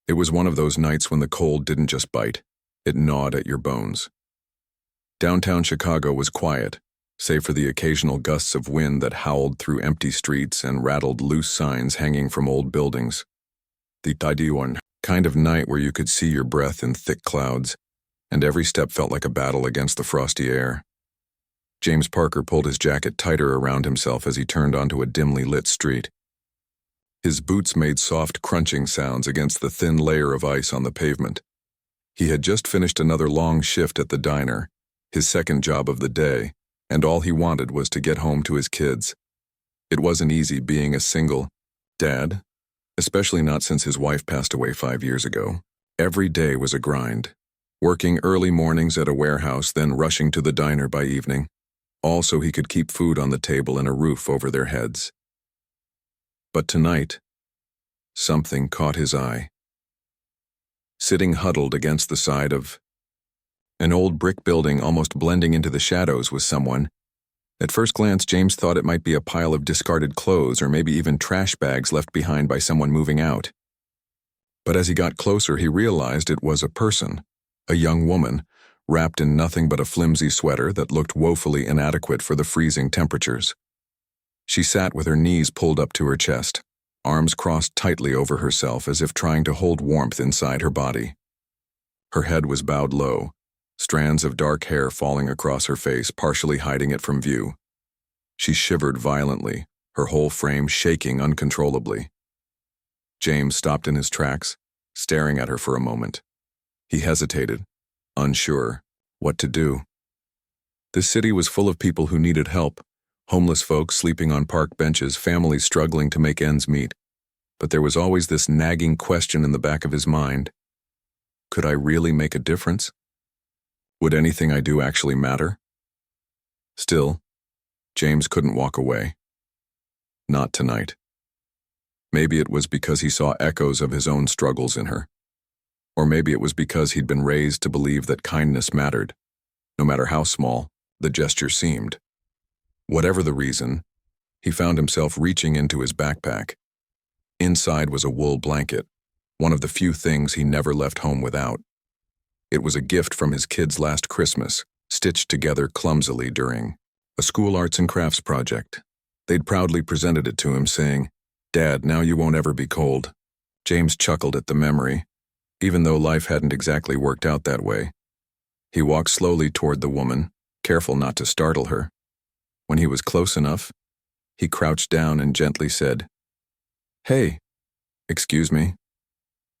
It was one of those nights when the cold didn't just bite, it gnawed at your bones. Downtown Chicago was quiet, save for the occasional gusts of wind that howled through empty streets and rattled loose signs hanging from old buildings. The tidy one kind of night where you could see your breath in thick clouds, and every step felt like a battle against the frosty air. James Parker pulled his jacket tighter around himself as he turned onto a dimly lit street. His boots made soft crunching sounds against the thin layer of ice on the pavement. He had just finished another long shift at the diner, his second job of the day, and all he wanted was to get home to his kids. It wasn't easy being a single dad, especially not since his wife passed away 5 years ago. Every day was a grind, working early mornings at a warehouse, then rushing to the diner by evening, all so he could keep food on the table and a roof over their heads. But tonight, something caught his eye. Sitting huddled against the side of an old brick building almost blending into the shadows was someone. At first glance, James thought it might be a pile of discarded clothes or maybe even trash bags left behind by someone moving out. But as he got closer, he realized it was a person, a young woman, wrapped in nothing but a flimsy sweater that looked woefully inadequate for the freezing temperatures. She sat with her knees pulled up to her chest, arms crossed tightly over herself as if trying to hold warmth inside her body. Her head was bowed low, strands of dark hair falling across her face, partially hiding it from view. She shivered violently, her whole frame shaking uncontrollably. James stopped in his tracks, staring at her for a moment. He hesitated, unsure what to do. This city was full of people who needed help, homeless folks sleeping on park benches, families struggling to make ends meet. But there was always this nagging question in the back of his mind. Could I really make a difference? Would anything I do actually matter? Still, James couldn't walk away. Not tonight. Maybe it was because he saw echoes of his own struggles in her. Or maybe it was because he'd been raised to believe that kindness mattered, no matter how small the gesture seemed. Whatever the reason, he found himself reaching into his backpack. Inside was a wool blanket, one of the few things he never left home without. It was a gift from his kids last Christmas, stitched together clumsily during a school arts and crafts project. They'd proudly presented it to him, saying, "Dad, now you won't ever be cold." James chuckled at the memory, even though life hadn't exactly worked out that way. He walked slowly toward the woman, careful not to startle her. When he was close enough, he crouched down and gently said, "Hey, excuse me."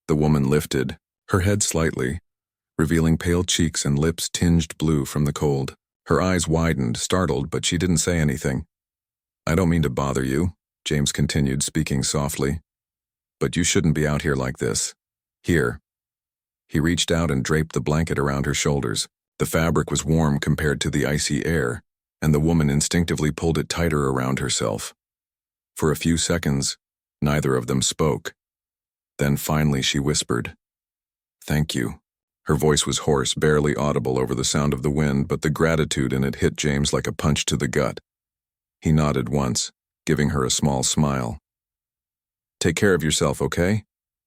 The woman lifted, her head slightly, revealing pale cheeks and lips tinged blue from the cold. Her eyes widened, startled, but she didn't say anything. "I don't mean to bother you," James continued, speaking softly, "but you shouldn't be out here like this. Here." He reached out and draped the blanket around her shoulders. The fabric was warm compared to the icy air, and the woman instinctively pulled it tighter around herself. For a few seconds, neither of them spoke. Then finally she whispered, "Thank you." Her voice was hoarse, barely audible over the sound of the wind, but the gratitude in it hit James like a punch to the gut. He nodded once, giving her a small smile. "Take care of yourself, okay?"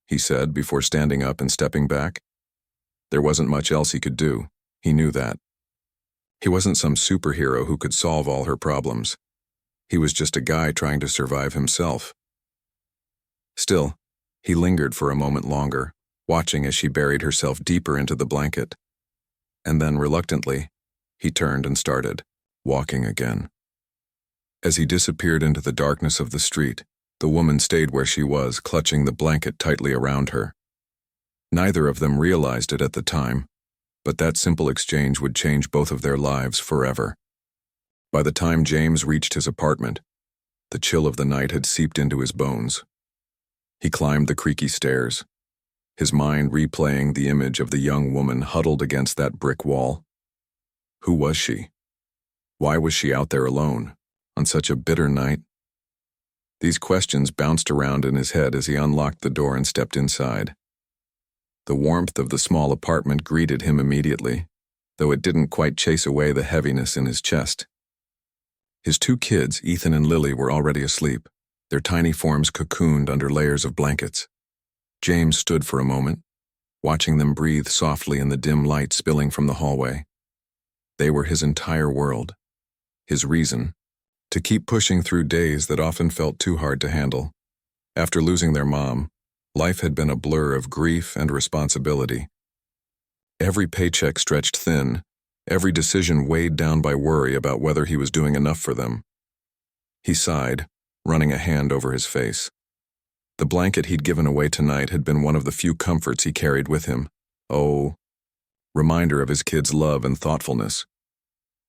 he said before standing up and stepping back. There wasn't much else he could do. He knew that. He wasn't some superhero who could solve all her problems. He was just a guy trying to survive himself. Still, he lingered for a moment longer, watching as she buried herself deeper into the blanket. And then, reluctantly, he turned and started walking again. As he disappeared into the darkness of the street, the woman stayed where she was, clutching the blanket tightly around her. Neither of them realized it at the time, but that simple exchange would change both of their lives forever. By the time James reached his apartment, the chill of the night had seeped into his bones. He climbed the creaky stairs, his mind replaying the image of the young woman huddled against that brick wall. Who was she? Why was she out there alone, on such a bitter night? These questions bounced around in his head as he unlocked the door and stepped inside. The warmth of the small apartment greeted him immediately, though it didn't quite chase away the heaviness in his chest. His 2 kids, Ethan and Lily, were already asleep, their tiny forms cocooned under layers of blankets. James stood for a moment, watching them breathe softly in the dim light spilling from the hallway. They were his entire world, his reason, to keep pushing through days that often felt too hard to handle. After losing their mom, life had been a blur of grief and responsibility. Every paycheck stretched thin, every decision weighed down by worry about whether he was doing enough for them. He sighed, running a hand over his face. The blanket he'd given away tonight had been one of the few comforts he carried with him. Oh, reminder of his kids' love and thoughtfulness.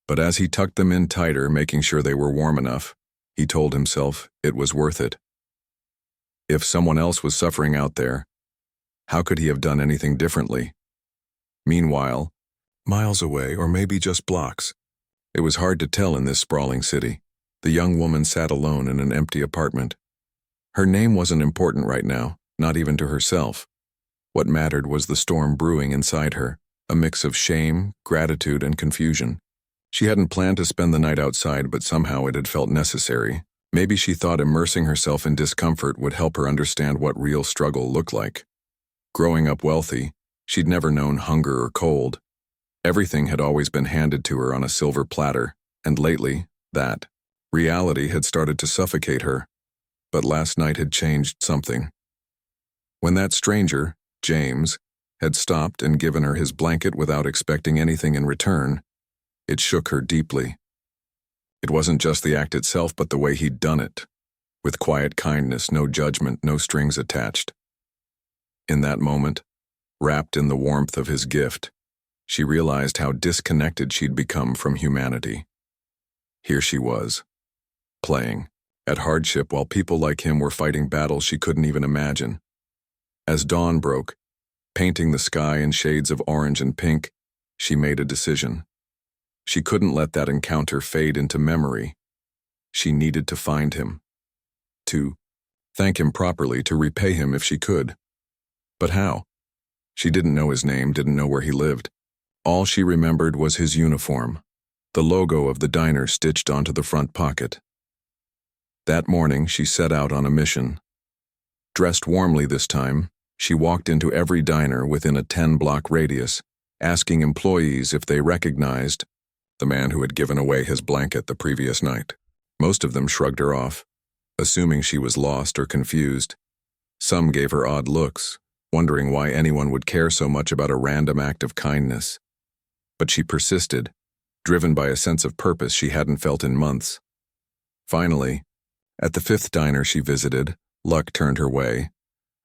But as he tucked them in tighter, making sure they were warm enough, he told himself it was worth it. If someone else was suffering out there, how could he have done anything differently? Meanwhile, miles away, or maybe just blocks, it was hard to tell in this sprawling city. The young woman sat alone in an empty apartment. Her name wasn't important right now, not even to herself. What mattered was the storm brewing inside her, a mix of shame, gratitude, and confusion. She hadn't planned to spend the night outside, but somehow it had felt necessary. Maybe she thought immersing herself in discomfort would help her understand what real struggle looked like. Growing up wealthy, she'd never known hunger or cold. Everything had always been handed to her on a silver platter, and lately, that reality had started to suffocate her. But last night had changed something. When that stranger, James, had stopped and given her his blanket without expecting anything in return, it shook her deeply. It wasn't just the act itself, but the way he'd done it, with quiet kindness, no judgment, no strings attached. In that moment, wrapped in the warmth of his gift, she realized how disconnected she'd become from humanity. Here she was, playing at hardship while people like him were fighting battles she couldn't even imagine. As dawn broke, painting the sky in shades of orange and pink, she made a decision. She couldn't let that encounter fade into memory. She needed to find him. To thank him properly, to repay him if she could. But how? She didn't know his name, didn't know where he lived. All she remembered was his uniform, the logo of the diner stitched onto the front pocket. That morning, she set out on a mission. Dressed warmly this time, she walked into every diner within a 10-block radius, asking employees if they recognized the man who had given away his blanket the previous night. Most of them shrugged her off, assuming she was lost or confused. Some gave her odd looks, wondering why anyone would care so much about a random act of kindness. But she persisted, driven by a sense of purpose she hadn't felt in months. Finally, at the 5th diner she visited, luck turned her way.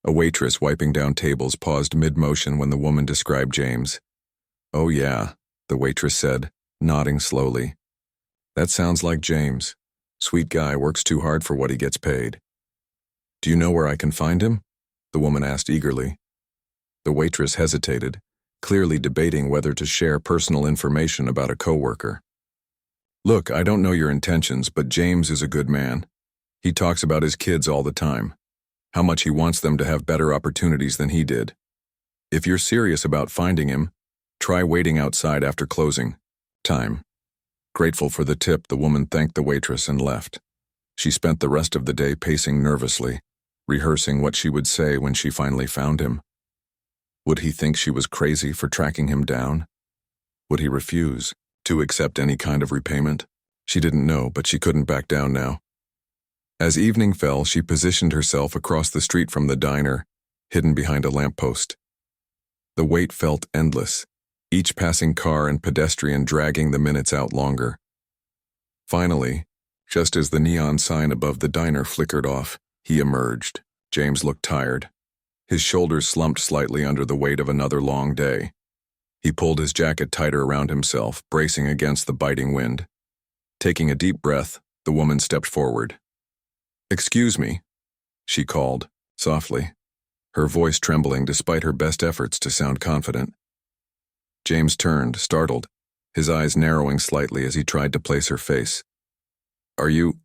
A waitress wiping down tables paused mid-motion when the woman described James. "Oh yeah," the waitress said, nodding slowly. "That sounds like James. Sweet guy, works too hard for what he gets paid." "Do you know where I can find him?" the woman asked eagerly. The waitress hesitated, clearly debating whether to share personal information about a coworker. "Look, I don't know your intentions, but James is a good man. He talks about his kids all the time, how much he wants them to have better opportunities than he did. If you're serious about finding him, try waiting outside after closing time." Grateful for the tip, the woman thanked the waitress and left. She spent the rest of the day pacing nervously, rehearsing what she would say when she finally found him. Would he think she was crazy for tracking him down? Would he refuse to accept any kind of repayment? She didn't know, but she couldn't back down now. As evening fell, she positioned herself across the street from the diner, hidden behind a lamppost. The wait felt endless, each passing car and pedestrian dragging the minutes out longer. Finally, just as the neon sign above the diner flickered off, he emerged. James looked tired. His shoulders slumped slightly under the weight of another long day. He pulled his jacket tighter around himself, bracing against the biting wind. Taking a deep breath, the woman stepped forward. "Excuse me," she called, softly, her voice trembling despite her best efforts to sound confident. James turned, startled, his eyes narrowing slightly as he tried to place her face. "Are you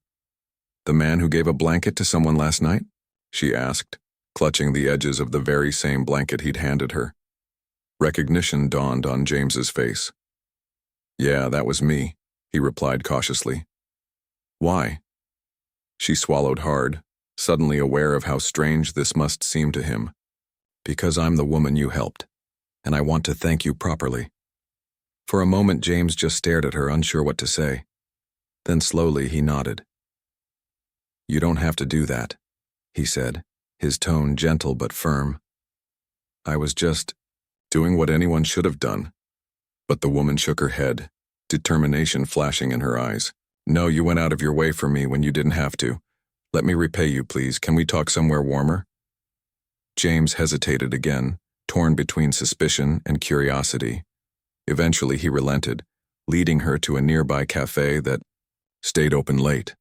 the man who gave a blanket to someone last night?" she asked, clutching the edges of the very same blanket he'd handed her. Recognition dawned on James's face. "Yeah, that was me," he replied cautiously. "Why?" She swallowed hard, suddenly aware of how strange this must seem to him. Because I'm the woman you helped, and I want to thank you properly." For a moment, James just stared at her, unsure what to say. Then slowly he nodded. "You don't have to do that," he said, his tone gentle but firm. "I was just doing what anyone should have done." But the woman shook her head, determination flashing in her eyes. "No, you went out of your way for me when you didn't have to. Let me repay you, please. Can we talk somewhere warmer?" James hesitated again, torn between suspicion and curiosity. Eventually he relented, leading her to a nearby cafe that stayed open late.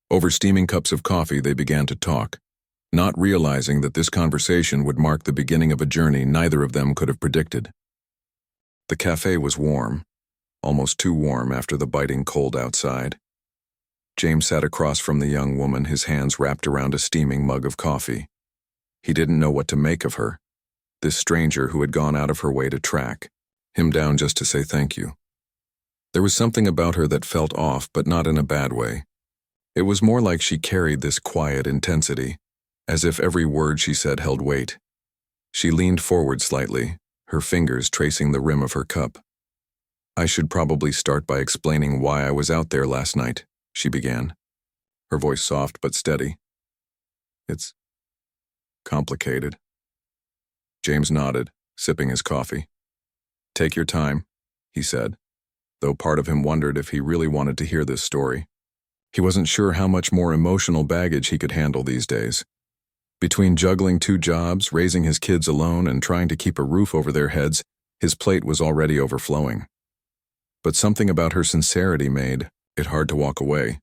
Over steaming cups of coffee they began to talk, not realizing that this conversation would mark the beginning of a journey neither of them could have predicted. The cafe was warm, almost too warm after the biting cold outside. James sat across from the young woman, his hands wrapped around a steaming mug of coffee. He didn't know what to make of her, this stranger who had gone out of her way to track him down just to say thank you. There was something about her that felt off, but not in a bad way. It was more like she carried this quiet intensity, as if every word she said held weight. She leaned forward slightly, her fingers tracing the rim of her cup. "I should probably start by explaining why I was out there last night," she began, her voice soft but steady. "It's complicated." James nodded, sipping his coffee. "Take your time," he said, though part of him wondered if he really wanted to hear this story. He wasn't sure how much more emotional baggage he could handle these days. Between juggling 2 jobs, raising his kids alone, and trying to keep a roof over their heads, his plate was already overflowing. But something about her sincerity made it hard to walk away.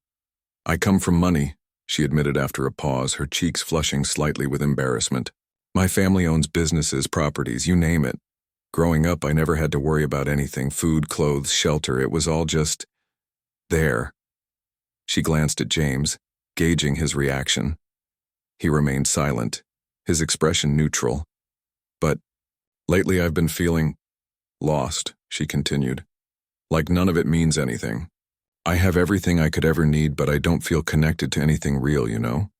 "I come from money," she admitted after a pause, her cheeks flushing slightly with embarrassment. "My family owns businesses, properties, you name it. Growing up, I never had to worry about anything, food, clothes, shelter. It was all just there." She glanced at James, gauging his reaction. He remained silent, his expression neutral. "But lately I've been feeling lost," she continued. "Like none of it means anything. I have everything I could ever need, but I don't feel connected to anything real, you know?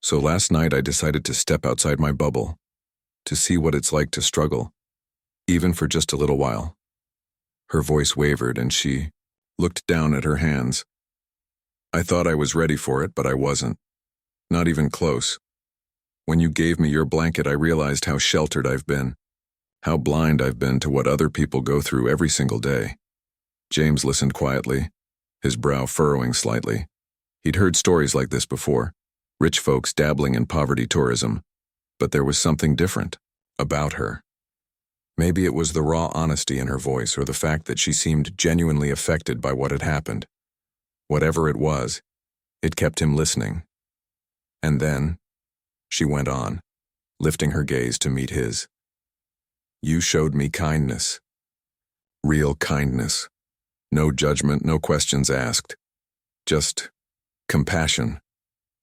So last night I decided to step outside my bubble, to see what it's like to struggle, even for just a little while." Her voice wavered and she looked down at her hands. "I thought I was ready for it, but I wasn't. Not even close. When you gave me your blanket, I realized how sheltered I've been, how blind I've been to what other people go through every single day." James listened quietly, his brow furrowing slightly. He'd heard stories like this before, rich folks dabbling in poverty tourism, but there was something different about her. Maybe it was the raw honesty in her voice or the fact that she seemed genuinely affected by what had happened. Whatever it was, it kept him listening. And then, she went on, lifting her gaze to meet his. "You showed me kindness. Real kindness. No judgment, no questions asked. Just compassion.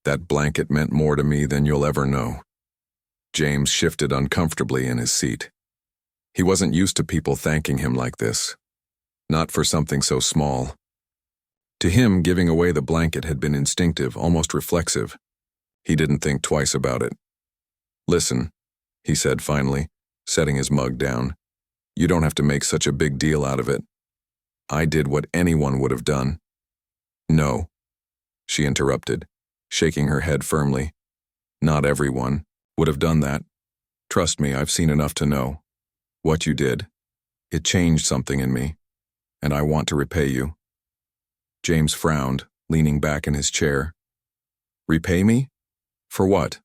That blanket meant more to me than you'll ever know." James shifted uncomfortably in his seat. He wasn't used to people thanking him like this. Not for something so small. To him, giving away the blanket had been instinctive, almost reflexive. He didn't think twice about it. "Listen," he said finally, setting his mug down. "You don't have to make such a big deal out of it. I did what anyone would have done." "No," she interrupted, shaking her head firmly. "Not everyone would have done that. Trust me, I've seen enough to know. What you did, it changed something in me, and I want to repay you." James frowned, leaning back in his chair. "Repay me? For what?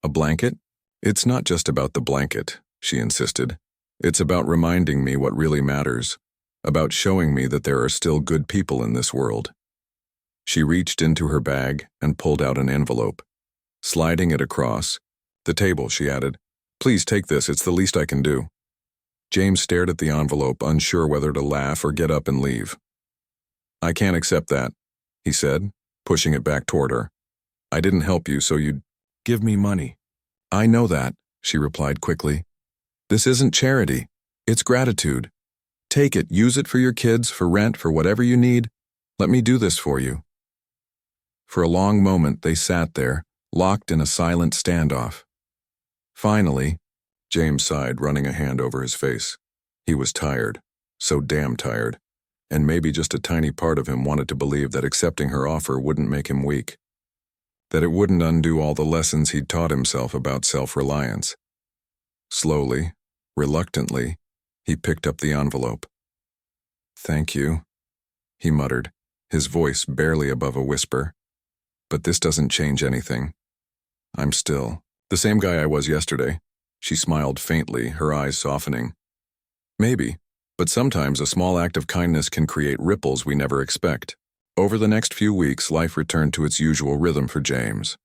A blanket?" "It's not just about the blanket," she insisted. "It's about reminding me what really matters, about showing me that there are still good people in this world." She reached into her bag and pulled out an envelope. Sliding it across the table, she added, "Please take this, it's the least I can do." James stared at the envelope, unsure whether to laugh or get up and leave. "I can't accept that," he said, pushing it back toward her. "I didn't help you, so you'd give me money." "I know that," she replied quickly. "This isn't charity. It's gratitude. Take it, use it for your kids, for rent, for whatever you need. Let me do this for you." For a long moment they sat there, locked in a silent standoff. Finally, James sighed, running a hand over his face. He was tired, so damn tired, and maybe just a tiny part of him wanted to believe that accepting her offer wouldn't make him weak, that it wouldn't undo all the lessons he'd taught himself about self-reliance. Slowly, reluctantly, he picked up the envelope. "Thank you," he muttered, his voice barely above a whisper. "But this doesn't change anything. I'm still the same guy I was yesterday." She smiled faintly, her eyes softening. "Maybe, but sometimes a small act of kindness can create ripples we never expect." Over the next few weeks, life returned to its usual rhythm for James.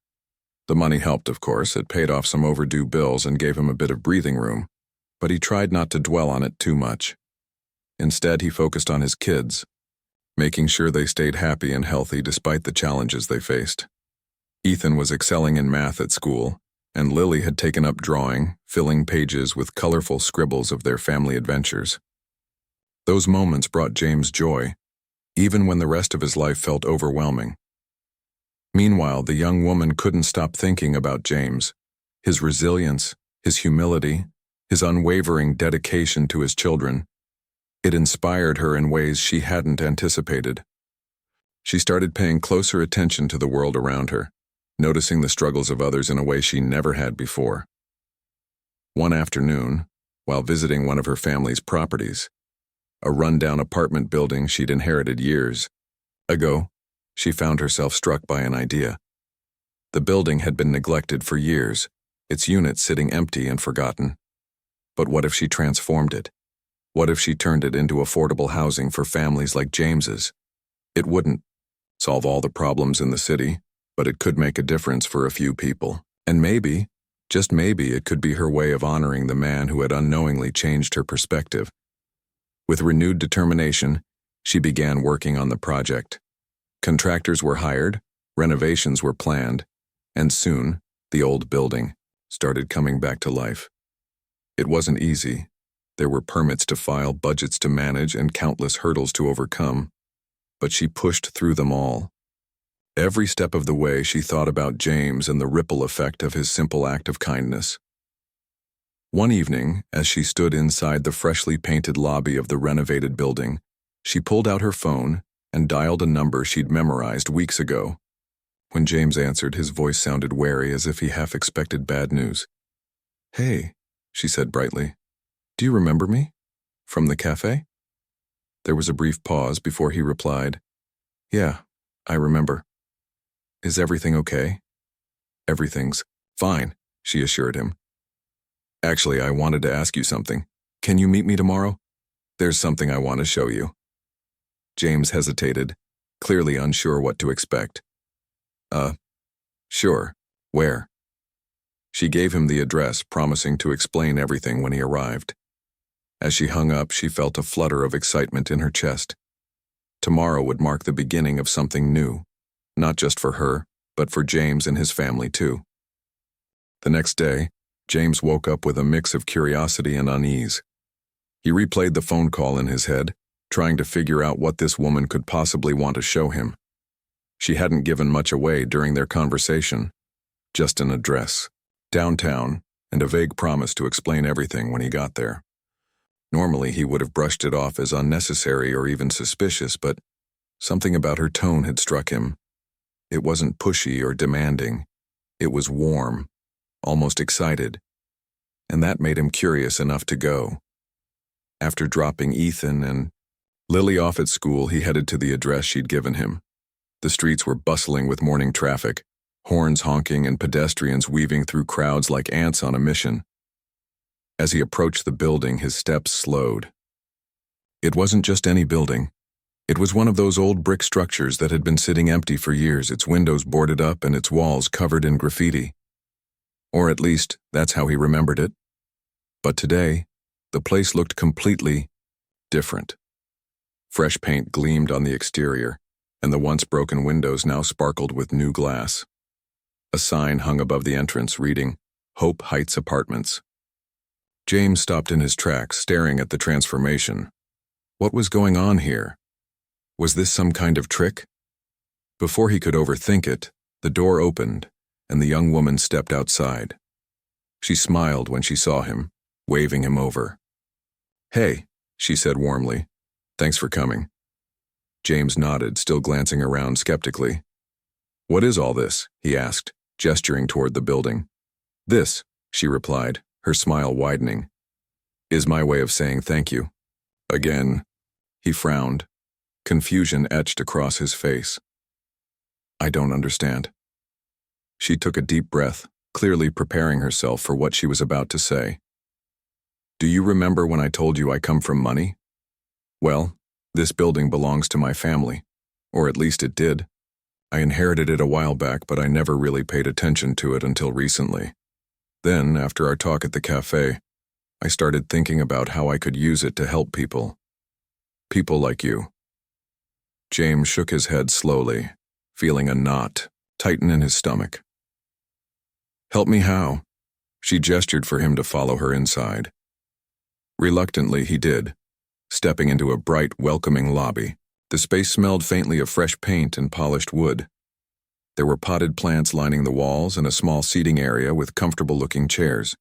The money helped, of course. It paid off some overdue bills and gave him a bit of breathing room, but he tried not to dwell on it too much. Instead, he focused on his kids, making sure they stayed happy and healthy despite the challenges they faced. Ethan was excelling in math at school, and Lily had taken up drawing, filling pages with colorful scribbles of their family adventures. Those moments brought James joy, even when the rest of his life felt overwhelming. Meanwhile, the young woman couldn't stop thinking about James, his resilience, his humility, his unwavering dedication to his children. It inspired her in ways she hadn't anticipated. She started paying closer attention to the world around her, noticing the struggles of others in a way she never had before. One afternoon, while visiting one of her family's properties, a rundown apartment building she'd inherited years ago, she found herself struck by an idea. The building had been neglected for years, its units sitting empty and forgotten. But what if she transformed it? What if she turned it into affordable housing for families like James's? It wouldn't solve all the problems in the city, but it could make a difference for a few people. And maybe, just maybe, it could be her way of honoring the man who had unknowingly changed her perspective. With renewed determination, she began working on the project. Contractors were hired, renovations were planned, and soon, the old building started coming back to life. It wasn't easy. There were permits to file, budgets to manage, and countless hurdles to overcome. But she pushed through them all. Every step of the way, she thought about James and the ripple effect of his simple act of kindness. One evening, as she stood inside the freshly painted lobby of the renovated building, she pulled out her phone and dialed a number she'd memorized weeks ago. When James answered, his voice sounded wary, as if he half expected bad news. "Hey," she said brightly. "Do you remember me? From the cafe?" There was a brief pause before he replied, "Yeah, I remember. Is everything okay?" "Everything's fine," she assured him. "Actually, I wanted to ask you something. Can you meet me tomorrow? There's something I want to show you." James hesitated, clearly unsure what to expect. Sure. Where?" She gave him the address, promising to explain everything when he arrived. As she hung up, she felt a flutter of excitement in her chest. Tomorrow would mark the beginning of something new, not just for her, but for James and his family too. The next day, James woke up with a mix of curiosity and unease. He replayed the phone call in his head, trying to figure out what this woman could possibly want to show him. She hadn't given much away during their conversation, just an address, downtown, and a vague promise to explain everything when he got there. Normally, he would have brushed it off as unnecessary or even suspicious, but something about her tone had struck him. It wasn't pushy or demanding. It was warm, almost excited, and that made him curious enough to go. After dropping Ethan and Lily off at school, he headed to the address she'd given him. The streets were bustling with morning traffic, horns honking and pedestrians weaving through crowds like ants on a mission. As he approached the building, his steps slowed. It wasn't just any building. It was one of those old brick structures that had been sitting empty for years, its windows boarded up and its walls covered in graffiti. Or at least, that's how he remembered it. But today, the place looked completely different. Fresh paint gleamed on the exterior, and the once broken windows now sparkled with new glass. A sign hung above the entrance reading, "Hope Heights Apartments." James stopped in his tracks, staring at the transformation. What was going on here? Was this some kind of trick? Before he could overthink it, the door opened, and the young woman stepped outside. She smiled when she saw him, waving him over. "Hey," she said warmly. "Thanks for coming." James nodded, still glancing around skeptically. "What is all this?" he asked, gesturing toward the building. "This," she replied, her smile widening, "is my way of saying thank you." Again, he frowned. Confusion etched across his face. "I don't understand." She took a deep breath, clearly preparing herself for what she was about to say. "Do you remember when I told you I come from money? Well, this building belongs to my family, or at least it did. I inherited it a while back, but I never really paid attention to it until recently. Then, after our talk at the cafe, I started thinking about how I could use it to help people. People like you." James shook his head slowly, feeling a knot tighten in his stomach. "Help me how?" She gestured for him to follow her inside. Reluctantly, he did, stepping into a bright, welcoming lobby. The space smelled faintly of fresh paint and polished wood. There were potted plants lining the walls and a small seating area with comfortable-looking chairs.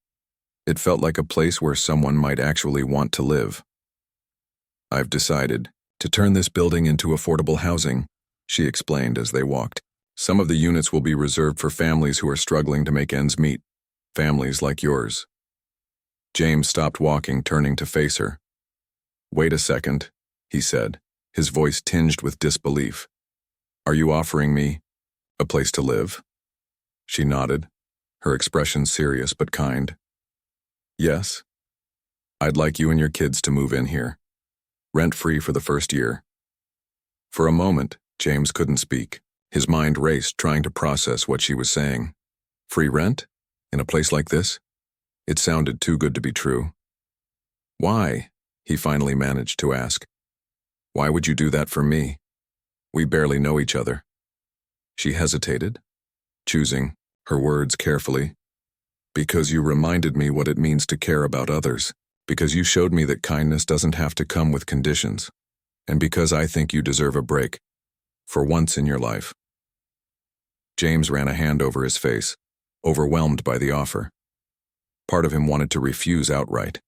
It felt like a place where someone might actually want to live. "I've decided to turn this building into affordable housing," she explained as they walked. "Some of the units will be reserved for families who are struggling to make ends meet. Families like yours." James stopped walking, turning to face her. "Wait a second," he said, his voice tinged with disbelief. "Are you offering me a place to live?" She nodded, her expression serious but kind. "Yes. I'd like you and your kids to move in here, rent-free for the first year." For a moment, James couldn't speak. His mind raced, trying to process what she was saying. Free rent? In a place like this? It sounded too good to be true. "Why?" he finally managed to ask. "Why would you do that for me? We barely know each other." She hesitated, choosing her words carefully. "Because you reminded me what it means to care about others. Because you showed me that kindness doesn't have to come with conditions. And because I think you deserve a break. For once in your life." James ran a hand over his face, overwhelmed by the offer. Part of him wanted to refuse outright.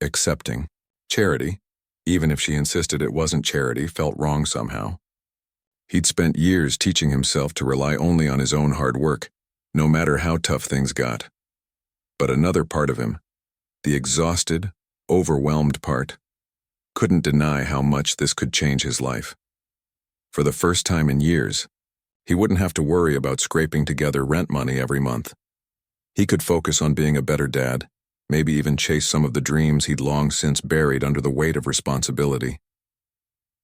Accepting charity, even if she insisted it wasn't charity, felt wrong somehow. He'd spent years teaching himself to rely only on his own hard work, no matter how tough things got. But another part of him, the exhausted, overwhelmed part, couldn't deny how much this could change his life. For the first time in years, he wouldn't have to worry about scraping together rent money every month. He could focus on being a better dad, maybe even chase some of the dreams he'd long since buried under the weight of responsibility.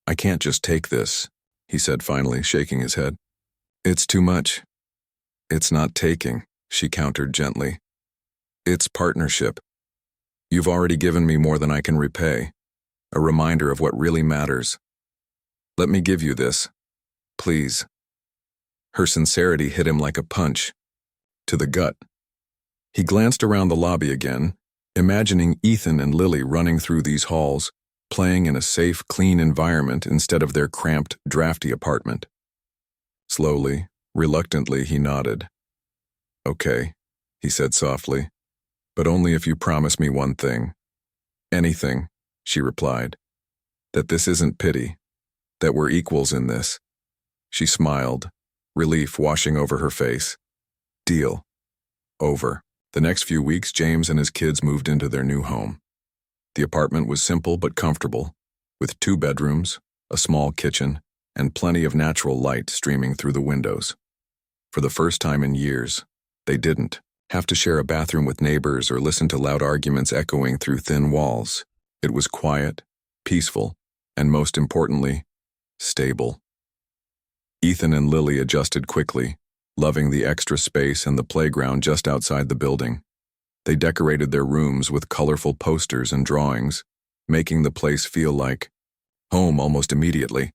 "I can't just take this," he said finally, shaking his head. "It's too much." "It's not taking," she countered gently. "It's partnership. You've already given me more than I can repay, a reminder of what really matters. Let me give you this, please." Her sincerity hit him like a punch, to the gut. He glanced around the lobby again, imagining Ethan and Lily running through these halls, playing in a safe, clean environment instead of their cramped, drafty apartment. Slowly, reluctantly, he nodded. "Okay," he said softly, "but only if you promise me one thing." "Anything," she replied. "That this isn't pity, that we're equals in this." She smiled, relief washing over her face. "Deal." Over. The next few weeks, James and his kids moved into their new home. The apartment was simple but comfortable, with 2 bedrooms, a small kitchen, and plenty of natural light streaming through the windows. For the first time in years, they didn't have to share a bathroom with neighbors or listen to loud arguments echoing through thin walls. It was quiet, peaceful, and most importantly, stable. Ethan and Lily adjusted quickly, loving the extra space and the playground just outside the building. They decorated their rooms with colorful posters and drawings, making the place feel like home almost immediately.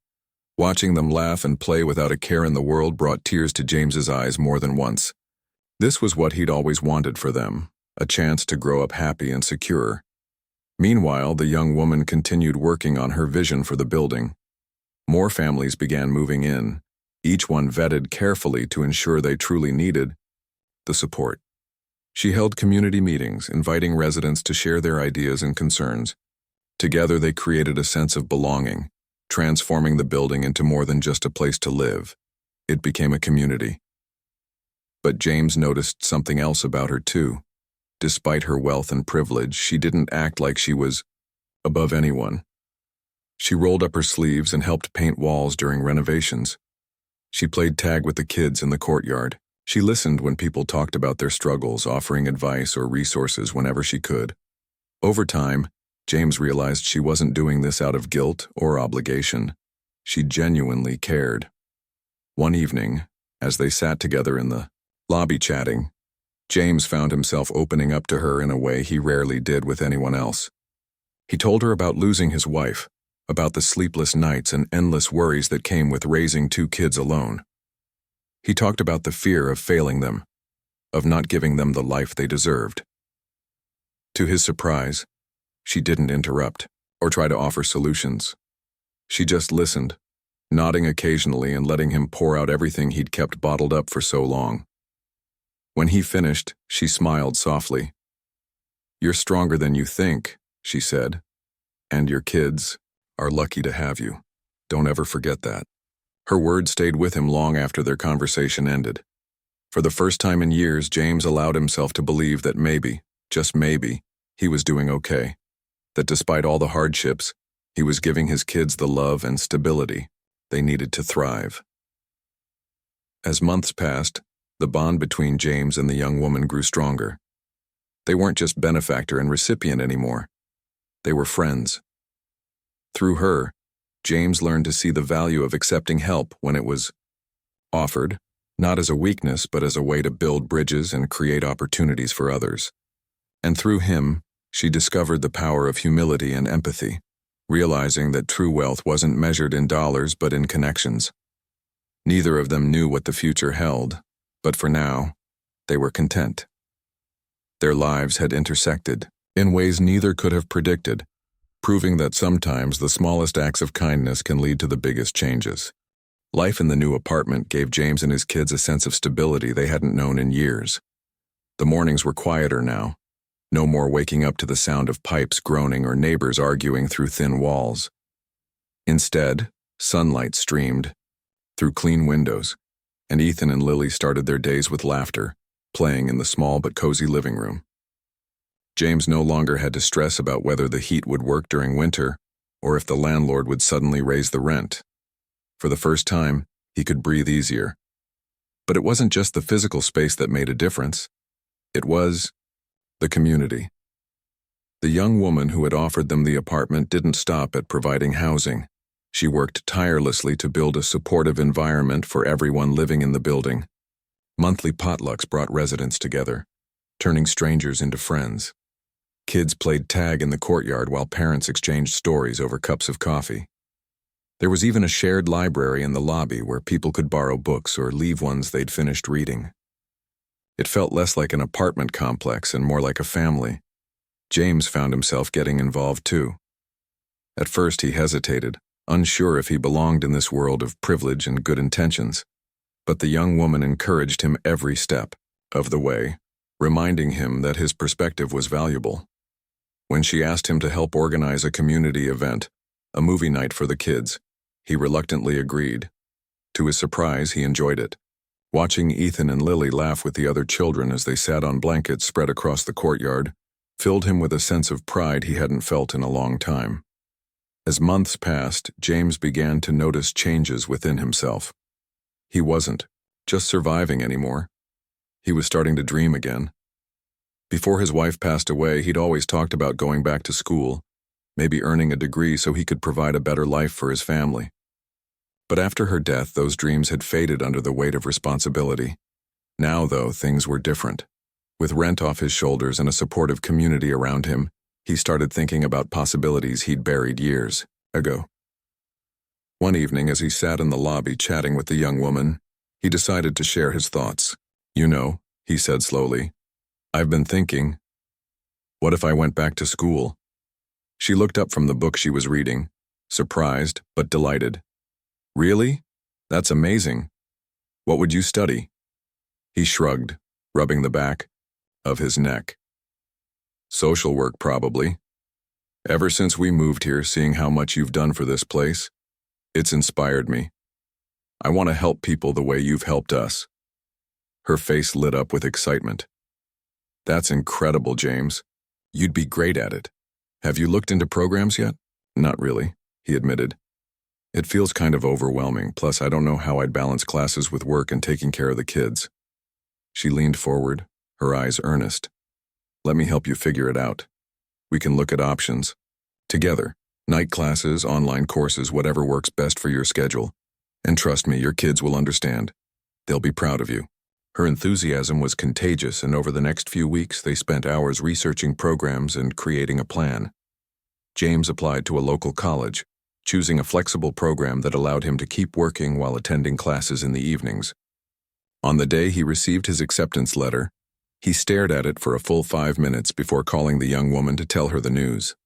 Watching them laugh and play without a care in the world brought tears to James's eyes more than once. This was what he'd always wanted for them, a chance to grow up happy and secure. Meanwhile, the young woman continued working on her vision for the building. More families began moving in, each one vetted carefully to ensure they truly needed the support. She held community meetings, inviting residents to share their ideas and concerns. Together they created a sense of belonging, transforming the building into more than just a place to live. It became a community. But James noticed something else about her too. Despite her wealth and privilege, she didn't act like she was above anyone. She rolled up her sleeves and helped paint walls during renovations. She played tag with the kids in the courtyard. She listened when people talked about their struggles, offering advice or resources whenever she could. Over time, James realized she wasn't doing this out of guilt or obligation. She genuinely cared. One evening, as they sat together in the lobby chatting, James found himself opening up to her in a way he rarely did with anyone else. He told her about losing his wife, about the sleepless nights and endless worries that came with raising 2 kids alone. He talked about the fear of failing them, of not giving them the life they deserved. To his surprise, she didn't interrupt or try to offer solutions. She just listened, nodding occasionally and letting him pour out everything he'd kept bottled up for so long. When he finished, she smiled softly. "You're stronger than you think," she said, "and your kids are lucky to have you. Don't ever forget that." Her words stayed with him long after their conversation ended. For the first time in years, James allowed himself to believe that maybe, just maybe, he was doing okay. That despite all the hardships, he was giving his kids the love and stability they needed to thrive. As months passed, the bond between James and the young woman grew stronger. They weren't just benefactor and recipient anymore. They were friends. Through her, James learned to see the value of accepting help when it was offered, not as a weakness but as a way to build bridges and create opportunities for others. And through him, she discovered the power of humility and empathy, realizing that true wealth wasn't measured in dollars but in connections. Neither of them knew what the future held, but for now, they were content. Their lives had intersected in ways neither could have predicted, proving that sometimes the smallest acts of kindness can lead to the biggest changes. Life in the new apartment gave James and his kids a sense of stability they hadn't known in years. The mornings were quieter now. No more waking up to the sound of pipes groaning or neighbors arguing through thin walls. Instead, sunlight streamed through clean windows, and Ethan and Lily started their days with laughter, playing in the small but cozy living room. James no longer had to stress about whether the heat would work during winter or if the landlord would suddenly raise the rent. For the first time, he could breathe easier. But it wasn't just the physical space that made a difference. It was the community. The young woman who had offered them the apartment didn't stop at providing housing. She worked tirelessly to build a supportive environment for everyone living in the building. Monthly potlucks brought residents together, turning strangers into friends. Kids played tag in the courtyard while parents exchanged stories over cups of coffee. There was even a shared library in the lobby where people could borrow books or leave ones they'd finished reading. It felt less like an apartment complex and more like a family. James found himself getting involved too. At first he hesitated, unsure if he belonged in this world of privilege and good intentions. But the young woman encouraged him every step of the way, reminding him that his perspective was valuable. When she asked him to help organize a community event, a movie night for the kids, he reluctantly agreed. To his surprise, he enjoyed it. Watching Ethan and Lily laugh with the other children as they sat on blankets spread across the courtyard filled him with a sense of pride he hadn't felt in a long time. As months passed, James began to notice changes within himself. He wasn't just surviving anymore. He was starting to dream again. Before his wife passed away, he'd always talked about going back to school, maybe earning a degree so he could provide a better life for his family. But after her death, those dreams had faded under the weight of responsibility. Now, though, things were different. With rent off his shoulders and a supportive community around him, he started thinking about possibilities he'd buried years ago. One evening, as he sat in the lobby chatting with the young woman, he decided to share his thoughts. "You know," he said slowly, "I've been thinking, what if I went back to school?" She looked up from the book she was reading, surprised but delighted. "Really? That's amazing. What would you study?" He shrugged, rubbing the back. of his neck. Social work, probably. Ever since we moved here, seeing how much you've done for this place, it's inspired me. I want to help people the way you've helped us. Her face lit up with excitement. That's incredible, James. You'd be great at it. Have you looked into programs yet? Not really, he admitted. It feels kind of overwhelming, plus I don't know how I'd balance classes with work and taking care of the kids. She leaned forward, her eyes earnest. Let me help you figure it out. We can look at options. Together, night classes, online courses, whatever works best for your schedule. And trust me, your kids will understand. They'll be proud of you. Her enthusiasm was contagious, and over the next few weeks, they spent hours researching programs and creating a plan. James applied to a local college, choosing a flexible program that allowed him to keep working while attending classes in the evenings. On the day he received his acceptance letter, he stared at it for a full 5 minutes before calling the young woman to tell her the news.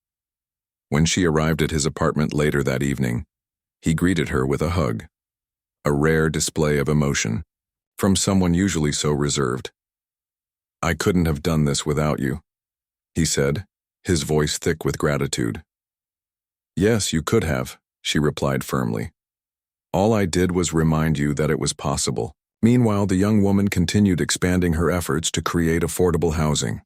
When she arrived at his apartment later that evening, he greeted her with a hug, a rare display of emotion from someone usually so reserved. I couldn't have done this without you, he said, his voice thick with gratitude. Yes, you could have, she replied firmly. All I did was remind you that it was possible. Meanwhile, the young woman continued expanding her efforts to create affordable housing.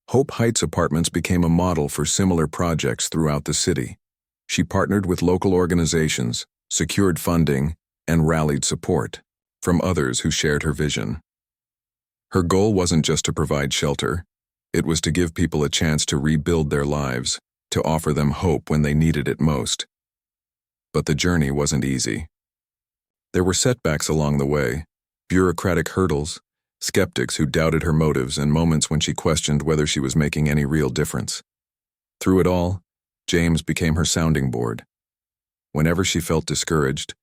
Hope Heights Apartments became a model for similar projects throughout the city. She partnered with local organizations, secured funding, and rallied support from others who shared her vision. Her goal wasn't just to provide shelter, it was to give people a chance to rebuild their lives, to offer them hope when they needed it most. But the journey wasn't easy. There were setbacks along the way, bureaucratic hurdles, skeptics who doubted her motives, and moments when she questioned whether she was making any real difference. Through it all, James became her sounding board. Whenever she felt discouraged,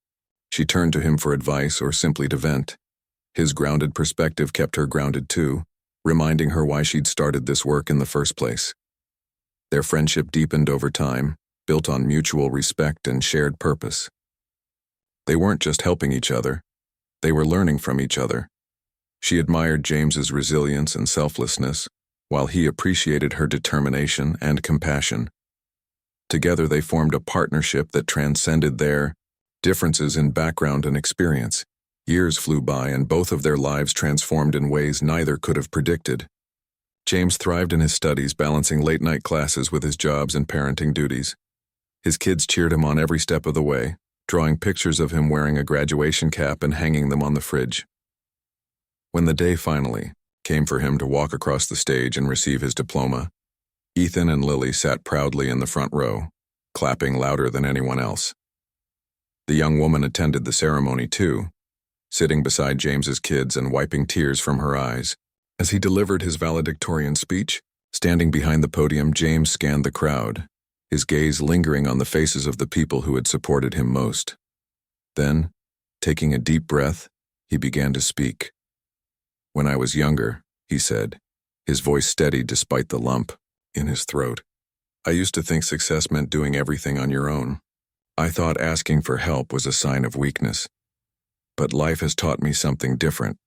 she turned to him for advice or simply to vent. His grounded perspective kept her grounded too, reminding her why she'd started this work in the first place. Their friendship deepened over time, built on mutual respect and shared purpose. They weren't just helping each other, they were learning from each other. She admired James's resilience and selflessness, while he appreciated her determination and compassion. Together they formed a partnership that transcended their differences in background and experience. Years flew by and both of their lives transformed in ways neither could have predicted. James thrived in his studies, balancing late-night classes with his jobs and parenting duties. His kids cheered him on every step of the way, drawing pictures of him wearing a graduation cap and hanging them on the fridge. When the day finally came for him to walk across the stage and receive his diploma, Ethan and Lily sat proudly in the front row, clapping louder than anyone else. The young woman attended the ceremony too, sitting beside James's kids and wiping tears from her eyes. As he delivered his valedictorian speech, standing behind the podium, James scanned the crowd, his gaze lingering on the faces of the people who had supported him most. Then, taking a deep breath, he began to speak. When I was younger, he said, his voice steady despite the lump in his throat, I used to think success meant doing everything on your own. I thought asking for help was a sign of weakness. But life has taught me something different.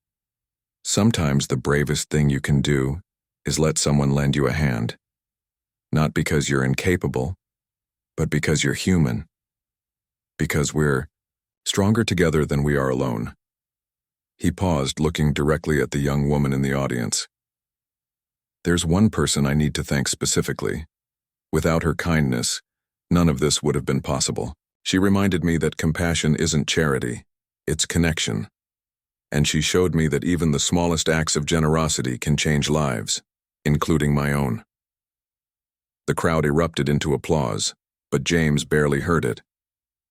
Sometimes the bravest thing you can do is let someone lend you a hand. Not because you're incapable, but because you're human. Because we're stronger together than we are alone. He paused, looking directly at the young woman in the audience. There's one person I need to thank specifically. Without her kindness, none of this would have been possible. She reminded me that compassion isn't charity, it's connection. And she showed me that even the smallest acts of generosity can change lives, including my own. The crowd erupted into applause, but James barely heard it.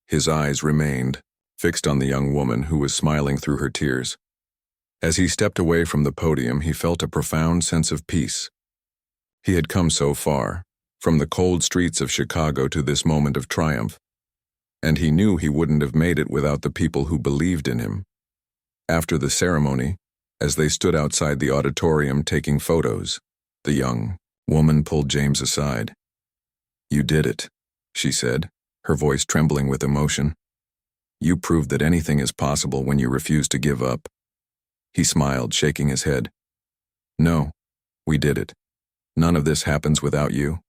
His eyes remained fixed on the young woman who was smiling through her tears. As he stepped away from the podium, he felt a profound sense of peace. He had come so far, from the cold streets of Chicago to this moment of triumph, and he knew he wouldn't have made it without the people who believed in him. After the ceremony, as they stood outside the auditorium taking photos, the young woman pulled James aside. You did it, she said, her voice trembling with emotion. You proved that anything is possible when you refuse to give up. He smiled, shaking his head. No, We did it. None of this happens without you."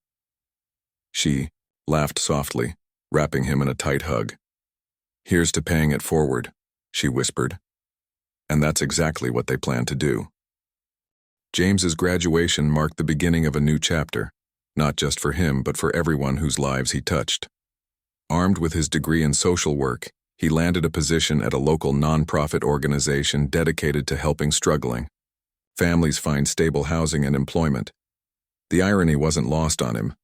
She laughed softly, wrapping him in a tight hug. "Here's to paying it forward," she whispered. And that's exactly what they planned to do. James's graduation marked the beginning of a new chapter, not just for him but for everyone whose lives he touched. Armed with his degree in social work, he landed a position at a local nonprofit organization dedicated to helping struggling families find stable housing and employment. The irony wasn't lost on him.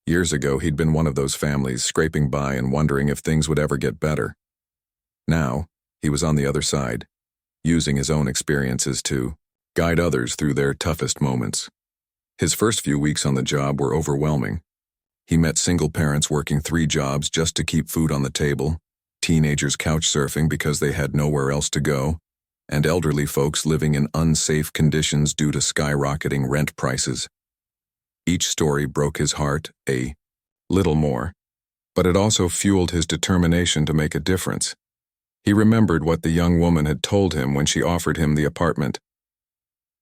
Years ago, he'd been one of those families scraping by and wondering if things would ever get better. Now, he was on the other side, using his own experiences to guide others through their toughest moments. His first few weeks on the job were overwhelming. He met single parents working 3 jobs just to keep food on the table, teenagers couch surfing because they had nowhere else to go, and elderly folks living in unsafe conditions due to skyrocketing rent prices. Each story broke his heart a little more, but it also fueled his determination to make a difference. He remembered what the young woman had told him when she offered him the apartment.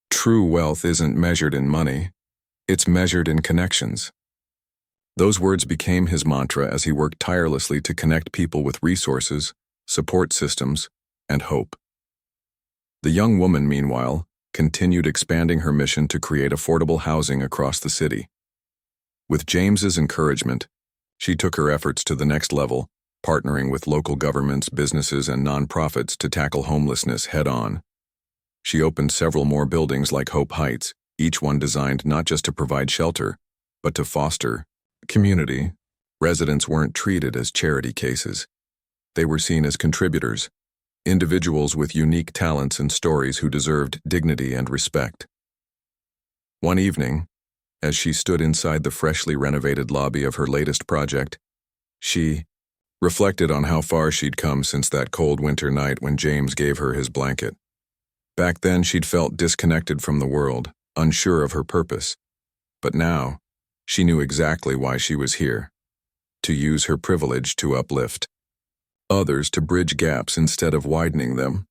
True wealth isn't measured in money, it's measured in connections. Those words became his mantra as he worked tirelessly to connect people with resources, support systems, and hope. The young woman, meanwhile, continued expanding her mission to create affordable housing across the city. With James's encouragement, she took her efforts to the next level, partnering with local governments, businesses, and nonprofits to tackle homelessness head-on. She opened several more buildings like Hope Heights, each one designed not just to provide shelter, but to foster community. Residents weren't treated as charity cases. They were seen as contributors, individuals with unique talents and stories who deserved dignity and respect. One evening, as she stood inside the freshly renovated lobby of her latest project, she reflected on how far she'd come since that cold winter night when James gave her his blanket. Back then, she'd felt disconnected from the world, unsure of her purpose. But now, she knew exactly why she was here: to use her privilege to uplift others, to bridge gaps instead of widening them.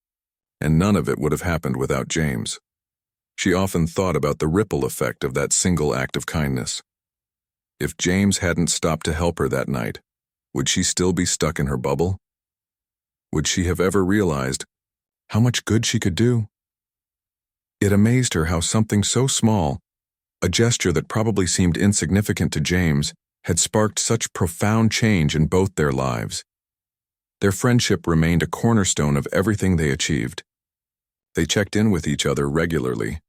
And none of it would have happened without James. She often thought about the ripple effect of that single act of kindness. If James hadn't stopped to help her that night, would she still be stuck in her bubble? Would she have ever realized how much good she could do? It amazed her how something so small, a gesture that probably seemed insignificant to James, had sparked such profound change in both their lives. Their friendship remained a cornerstone of everything they achieved. They checked in with each other regularly,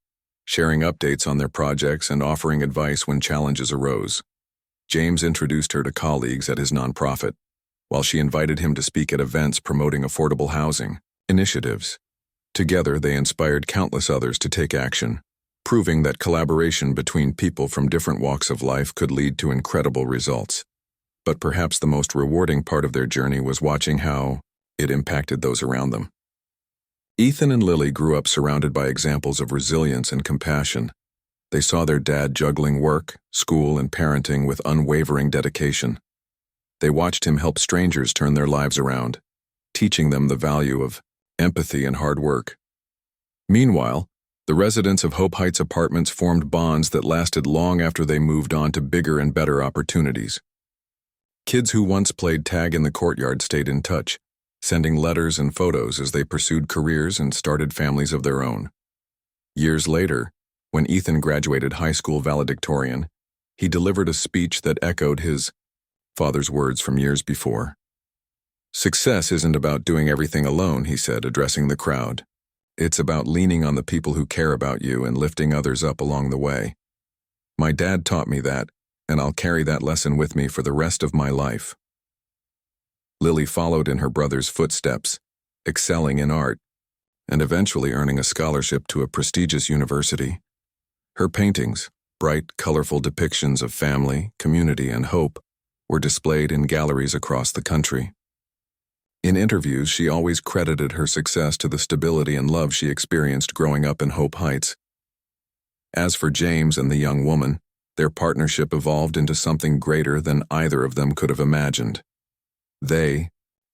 sharing updates on their projects and offering advice when challenges arose. James introduced her to colleagues at his nonprofit, while she invited him to speak at events promoting affordable housing initiatives. Together, they inspired countless others to take action, proving that collaboration between people from different walks of life could lead to incredible results. But perhaps the most rewarding part of their journey was watching how it impacted those around them. Ethan and Lily grew up surrounded by examples of resilience and compassion. They saw their dad juggling work, school, and parenting with unwavering dedication. They watched him help strangers turn their lives around, teaching them the value of empathy and hard work. Meanwhile, the residents of Hope Heights apartments formed bonds that lasted long after they moved on to bigger and better opportunities. Kids who once played tag in the courtyard stayed in touch, sending letters and photos as they pursued careers and started families of their own. Years later, when Ethan graduated high school valedictorian, he delivered a speech that echoed his father's words from years before. "Success isn't about doing everything alone," he said, addressing the crowd. "It's about leaning on the people who care about you and lifting others up along the way. My dad taught me that, and I'll carry that lesson with me for the rest of my life." Lily followed in her brother's footsteps, excelling in art, and eventually earning a scholarship to a prestigious university. Her paintings, bright, colorful depictions of family, community, and hope, were displayed in galleries across the country. In interviews, she always credited her success to the stability and love she experienced growing up in Hope Heights. As for James and the young woman, their partnership evolved into something greater than either of them could have imagined. They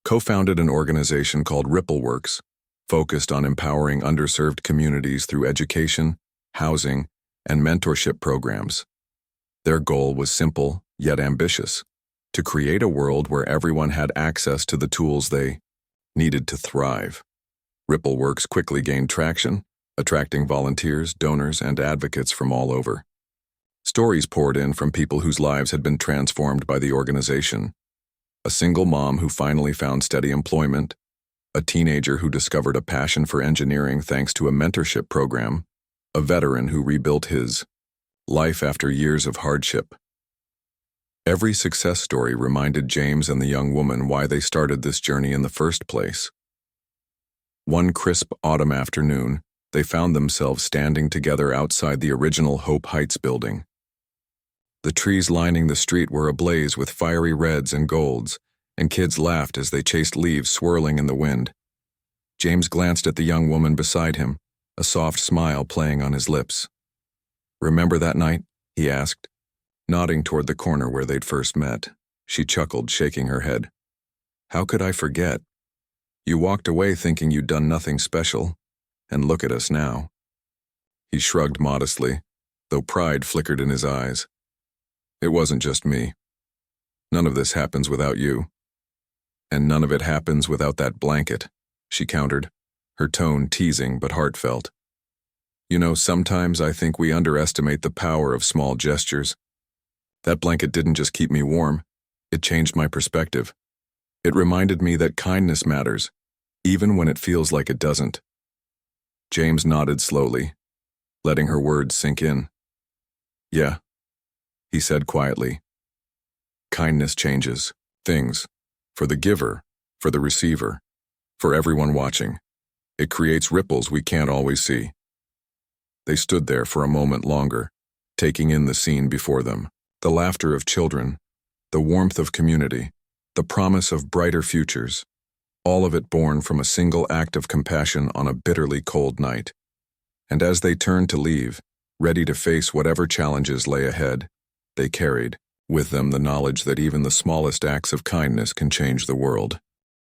co-founded an organization called RippleWorks, focused on empowering underserved communities through education, housing, and mentorship programs. Their goal was simple, yet ambitious: to create a world where everyone had access to the tools they needed to thrive. RippleWorks quickly gained traction, attracting volunteers, donors, and advocates from all over. Stories poured in from people whose lives had been transformed by the organization. A single mom who finally found steady employment, a teenager who discovered a passion for engineering thanks to a mentorship program, a veteran who rebuilt his life after years of hardship. Every success story reminded James and the young woman why they started this journey in the first place. One crisp autumn afternoon, they found themselves standing together outside the original Hope Heights building. The trees lining the street were ablaze with fiery reds and golds, and kids laughed as they chased leaves swirling in the wind. James glanced at the young woman beside him, a soft smile playing on his lips. "Remember that night?" he asked, nodding toward the corner where they'd first met. She chuckled, shaking her head. "How could I forget? You walked away thinking you'd done nothing special, and look at us now." He shrugged modestly, though pride flickered in his eyes. "It wasn't just me. None of this happens without you. And none of it happens without that blanket," she countered, her tone teasing but heartfelt. "You know, sometimes I think we underestimate the power of small gestures. That blanket didn't just keep me warm, it changed my perspective. It reminded me that kindness matters, even when it feels like it doesn't." James nodded slowly, letting her words sink in. "Yeah," he said quietly. "Kindness changes things, for the giver, for the receiver, for everyone watching. It creates ripples we can't always see." They stood there for a moment longer, taking in the scene before them. The laughter of children, the warmth of community, the promise of brighter futures, all of it born from a single act of compassion on a bitterly cold night. And as they turned to leave, ready to face whatever challenges lay ahead, they carried with them the knowledge that even the smallest acts of kindness can change the world.